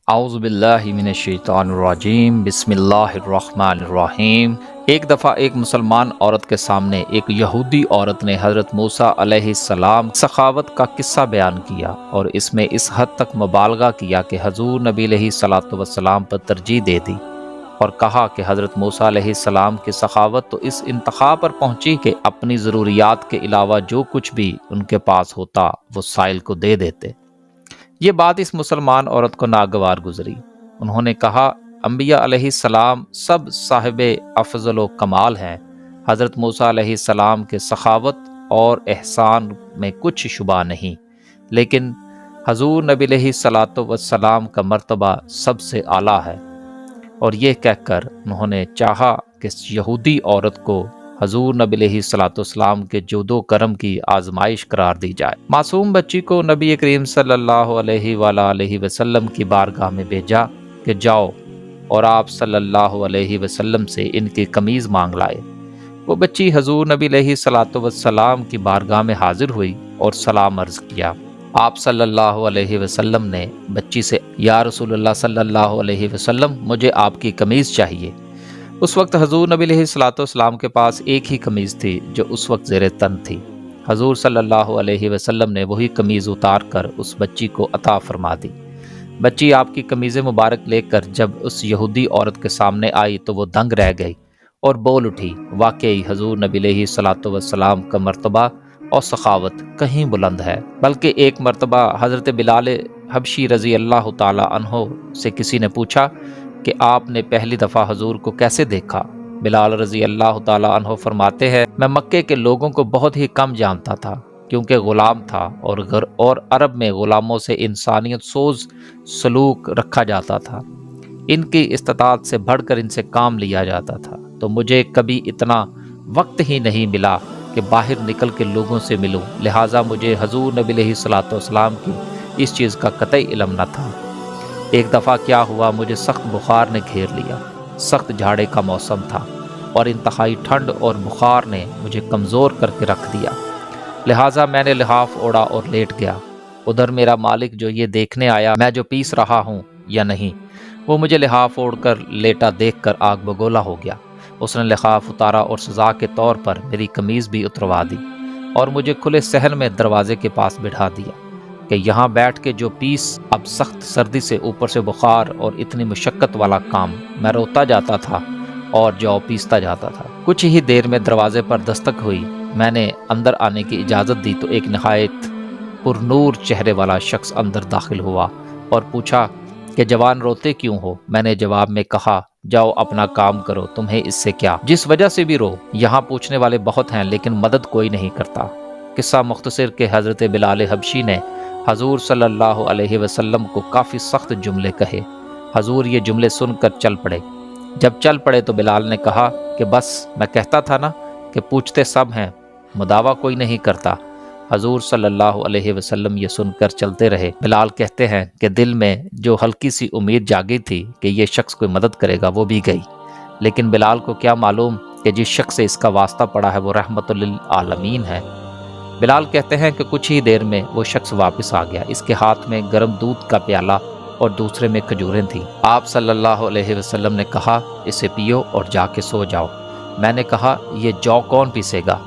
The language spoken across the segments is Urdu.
اعوذ باللہ من الشیطان الرجیم بسم اللہ الرحمن الرحیم۔ ایک دفعہ ایک مسلمان عورت کے سامنے ایک یہودی عورت نے حضرت موسیٰ علیہ السلام سخاوت کا قصہ بیان کیا اور اس میں اس حد تک مبالغہ کیا کہ حضور نبی علیہ الصلوۃ والسلام پر ترجیح دے دی اور کہا کہ حضرت موسیٰ علیہ السلام کی سخاوت تو اس انتہا پر پہنچی کہ اپنی ضروریات کے علاوہ جو کچھ بھی ان کے پاس ہوتا وہ سائل کو دے دیتے۔ یہ بات اس مسلمان عورت کو ناگوار گزری۔ انہوں نے کہا، انبیاء علیہ السلام سب صاحب افضل و کمال ہیں۔ حضرت موسیٰ علیہ السلام کے سخاوت اور احسان میں کچھ شبہ نہیں، لیکن حضور نبی علیہ الصلوۃ والسلام کا مرتبہ سب سے اعلیٰ ہے۔ اور یہ کہہ کر انہوں نے چاہا کہ یہودی عورت کو حضور نبی علیہ الصلوۃ والسلام کے جود و کرم کی آزمائش قرار دی جائے۔ معصوم بچی کو نبی کریم صلی اللہ علیہ وآلہ وسلم کی بارگاہ میں بھیجا کہ جاؤ اور آپ صلی اللہ علیہ وسلم سے ان کی قمیض مانگ لائے۔ وہ بچی حضور نبی علیہ الصلوۃ والسلام کی بارگاہ میں حاضر ہوئی اور سلام عرض کیا۔ آپ صلی اللہ علیہ وسلم نے بچی سے، یا رسول اللہ صلی اللہ علیہ وسلم، مجھے آپ کی قمیض چاہیے۔ اس وقت حضور نبی علیہ الصلوۃ والسلام کے پاس ایک ہی قمیض تھی جو اس وقت زیر تن تھی۔ حضور صلی اللہ علیہ وسلم نے وہی قمیض اتار کر اس بچی کو عطا فرما دی۔ بچی آپ کی قمیض مبارک لے کر جب اس یہودی عورت کے سامنے آئی تو وہ دنگ رہ گئی اور بول اٹھی، واقعی حضور نبی علیہ الصلوۃ والسلام کا مرتبہ اور سخاوت کہیں بلند ہے۔ بلکہ ایک مرتبہ حضرت بلال حبشی رضی اللہ تعالی عنہ سے کسی نے پوچھا کہ آپ نے پہلی دفعہ حضور کو کیسے دیکھا؟ بلال رضی اللہ تعالی عنہ فرماتے ہیں، میں مکے کے لوگوں کو بہت ہی کم جانتا تھا کیونکہ غلام تھا اور عرب میں غلاموں سے انسانیت سوز سلوک رکھا جاتا تھا۔ ان کی استطاعت سے بڑھ کر ان سے کام لیا جاتا تھا، تو مجھے کبھی اتنا وقت ہی نہیں ملا کہ باہر نکل کے لوگوں سے ملوں، لہٰذا مجھے حضور نبی علیہ الصلوۃ والسلام کی اس چیز کا قطعی علم نہ تھا۔ ایک دفعہ کیا ہوا، مجھے سخت بخار نے گھیر لیا۔ سخت جھاڑے کا موسم تھا اور انتہائی ٹھنڈ اور بخار نے مجھے کمزور کر کے رکھ دیا، لہٰذا میں نے لحاف اوڑھا اور لیٹ گیا۔ ادھر میرا مالک جو یہ دیکھنے آیا میں جو پیس رہا ہوں یا نہیں، وہ مجھے لحاف اوڑھ کر لیٹا دیکھ کر آگ بگولا ہو گیا۔ اس نے لحاف اتارا اور سزا کے طور پر میری قمیض بھی اتروا دی اور مجھے کھلے صحن میں دروازے کے پاس بٹھا دیا کہ یہاں بیٹھ کے جو پیس۔ اب سخت سردی سے اوپر سے بخار اور اتنی مشقت والا کام، میں روتا جاتا تھا اور جو پیستا جاتا تھا۔ کچھ ہی دیر میں دروازے پر دستک ہوئی۔ میں نے اندر آنے کی اجازت دی تو ایک نہایت پر نور چہرے والا شخص اندر داخل ہوا اور پوچھا کہ جوان روتے کیوں ہو؟ میں نے جواب میں کہا، جاؤ اپنا کام کرو، تمہیں اس سے کیا؟ جس وجہ سے بھی رو، یہاں پوچھنے والے بہت ہیں لیکن مدد کوئی نہیں کرتا۔ قصہ مختصر کہ حضرت بلال حبشی نے حضور صلی اللہ علیہ وسلم کو کافی سخت جملے کہے۔ حضور یہ جملے سن کر چل پڑے۔ جب چل پڑے تو بلال نے کہا کہ بس، میں کہتا تھا نا کہ پوچھتے سب ہیں، مداوع کوئی نہیں کرتا۔ حضور صلی اللہ علیہ وسلم یہ سن کر چلتے رہے۔ بلال کہتے ہیں کہ دل میں جو ہلکی سی امید جاگی تھی کہ یہ شخص کوئی مدد کرے گا وہ بھی گئی، لیکن بلال کو کیا معلوم کہ جس شخص سے اس کا واسطہ پڑا ہے وہ رحمت للعالمین ہے۔ بلال کہتے ہیں کہ کچھ ہی دیر میں وہ شخص واپس آ گیا۔ اس کے ہاتھ میں گرم دودھ کا پیالہ اور دوسرے میں کھجوریں تھیں۔ آپ صلی اللہ علیہ وسلم نے کہا، اسے پیو اور جا کے سو جاؤ۔ میں نے کہا، یہ جو کون پیسے گا؟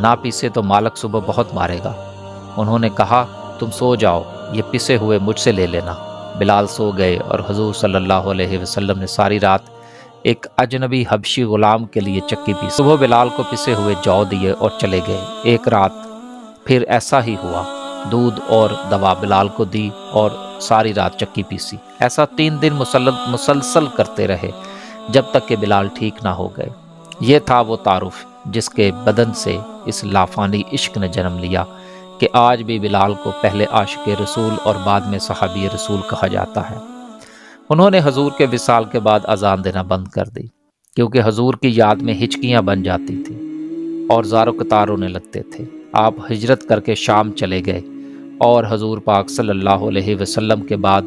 نہ پیسے تو مالک صبح بہت مارے گا۔ انہوں نے کہا، تم سو جاؤ، یہ پسے ہوئے مجھ سے لے لینا۔ بلال سو گئے اور حضور صلی اللہ علیہ وسلم نے ساری رات ایک اجنبی حبشی غلام کے لیے چکی پی۔ صبح بلال کو پسے ہوئے جو دیے اور چلے گئے۔ ایک رات پھر ایسا ہی ہوا، دودھ اور دوا بلال کو دی اور ساری رات چکی پیسی۔ ایسا 3 دن مسلسل کرتے رہے جب تک کہ بلال ٹھیک نہ ہو گئے۔ یہ تھا وہ تعارف جس کے بدن سے اس لافانی عشق نے جنم لیا کہ آج بھی بلال کو پہلے عاشق رسول اور بعد میں صحابی رسول کہا جاتا ہے۔ انہوں نے حضور کے وصال کے بعد اذان دینا بند کر دی کیونکہ حضور کی یاد میں ہچکیاں بن جاتی تھیں اور زار و قطار ہونے لگتے تھے۔ آپ ہجرت کر کے شام چلے گئے اور حضور پاک صلی اللہ علیہ وسلم کے بعد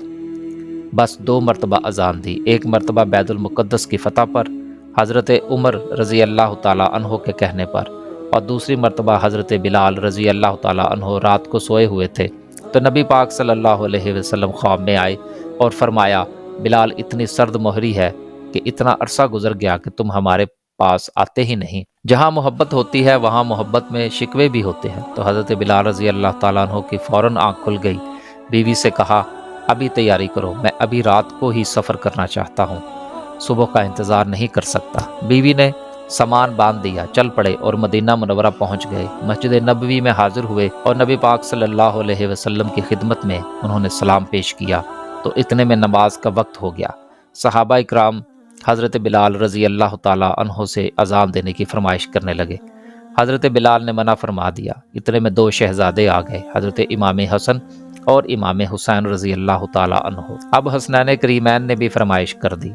بس 2 مرتبہ اذان دی۔ ایک مرتبہ بیت المقدس کی فتح پر حضرت عمر رضی اللہ تعالیٰ عنہ کے کہنے پر، اور دوسری مرتبہ حضرت بلال رضی اللہ تعالیٰ عنہ رات کو سوئے ہوئے تھے تو نبی پاک صلی اللہ علیہ وسلم خواب میں آئے اور فرمایا بلال اتنی سرد مہری ہے کہ اتنا عرصہ گزر گیا کہ تم ہمارے پاس آتے ہی نہیں۔ جہاں محبت ہوتی ہے وہاں محبت میں شکوے بھی ہوتے ہیں۔ تو حضرت بلال رضی اللہ تعالیٰ عنہ کی فوراً آنکھ کھل گئی۔ بیوی سے کہا ابھی تیاری کرو، میں ابھی رات کو ہی سفر کرنا چاہتا ہوں، صبح کا انتظار نہیں کر سکتا۔ بیوی نے سامان باندھ دیا، چل پڑے اور مدینہ منورہ پہنچ گئے۔ مسجد نبوی میں حاضر ہوئے اور نبی پاک صلی اللہ علیہ وسلم کی خدمت میں انہوں نے سلام پیش کیا تو اتنے میں نماز کا وقت ہو گیا۔ صحابہ اکرام حضرت بلال رضی اللہ تعالیٰ عنہ سے اذان دینے کی فرمائش کرنے لگے۔ حضرت بلال نے منع فرما دیا۔ اتنے میں دو شہزادے آ گئے، حضرت امام حسن اور امام حسین رضی اللہ تعالیٰ عنہ۔ اب حسنین کریمین نے بھی فرمائش کر دی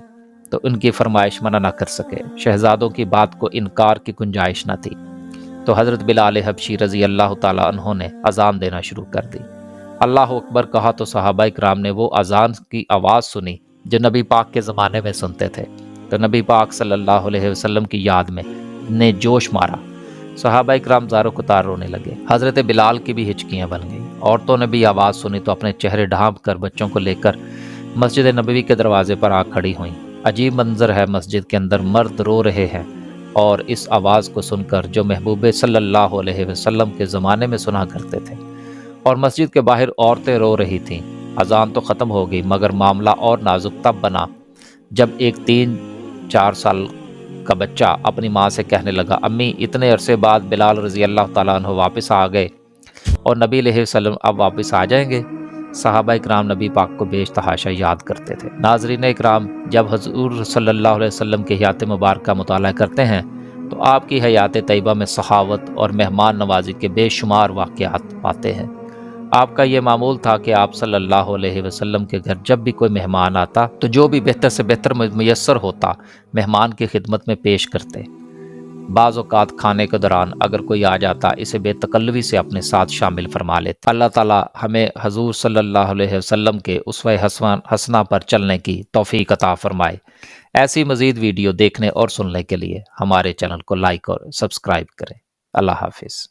تو ان کی فرمائش منع نہ کر سکے۔ شہزادوں کی بات کو انکار کی گنجائش نہ تھی، تو حضرت بلال حبشی رضی اللہ تعالیٰ عنہ نے اذان دینا شروع کر دی۔ اللہ اکبر کہا تو صحابہ اکرام نے وہ اذان کی آواز سنی جو نبی پاک کے زمانے میں سنتے تھے، تو نبی پاک صلی اللہ علیہ وسلم کی یاد میں نے جوش مارا۔ صحابہ اکرام زارو کتار رونے لگے۔ حضرت بلال کی بھی ہچکیاں بن گئیں۔ عورتوں نے بھی آواز سنی تو اپنے چہرے ڈھانپ کر بچوں کو لے کر مسجد نبوی کے دروازے پر آ کھڑی ہوئیں۔ عجیب منظر ہے، مسجد کے اندر مرد رو رہے ہیں اور اس آواز کو سن کر جو محبوب صلی اللہ علیہ وسلم کے زمانے میں سنا کرتے تھے، اور مسجد کے باہر عورتیں رو رہی تھیں۔ اذان تو ختم ہو گئی مگر معاملہ اور نازک تب بنا جب ایک 3-4 سال کا بچہ اپنی ماں سے کہنے لگا امی اتنے عرصے بعد بلال رضی اللہ تعالیٰ عنہ واپس آ گئے اور نبی علیہ وسلم اب واپس آ جائیں گے۔ صحابہ اکرام نبی پاک کو بیش تحاشا یاد کرتے تھے۔ ناظرین اکرام، جب حضور صلی اللہ علیہ وسلم کی حیات مبارکہ مطالعہ کرتے ہیں تو آپ کی حیات طیبہ میں سخاوت اور مہمان نوازی کے بے شمار واقعات پاتے ہیں۔ آپ کا یہ معمول تھا کہ آپ صلی اللہ علیہ وسلم کے گھر جب بھی کوئی مہمان آتا تو جو بھی بہتر سے بہتر میسر ہوتا مہمان کی خدمت میں پیش کرتے۔ بعض اوقات کھانے کے دوران اگر کوئی آ جاتا اسے بے تکلفی سے اپنے ساتھ شامل فرما لیتے۔ اللہ تعالی ہمیں حضور صلی اللہ علیہ وسلم کے اسوہ حسنہ پر چلنے کی توفیق عطا فرمائے۔ ایسی مزید ویڈیو دیکھنے اور سننے کے لیے ہمارے چینل کو لائک اور سبسکرائب کریں۔ اللہ حافظ۔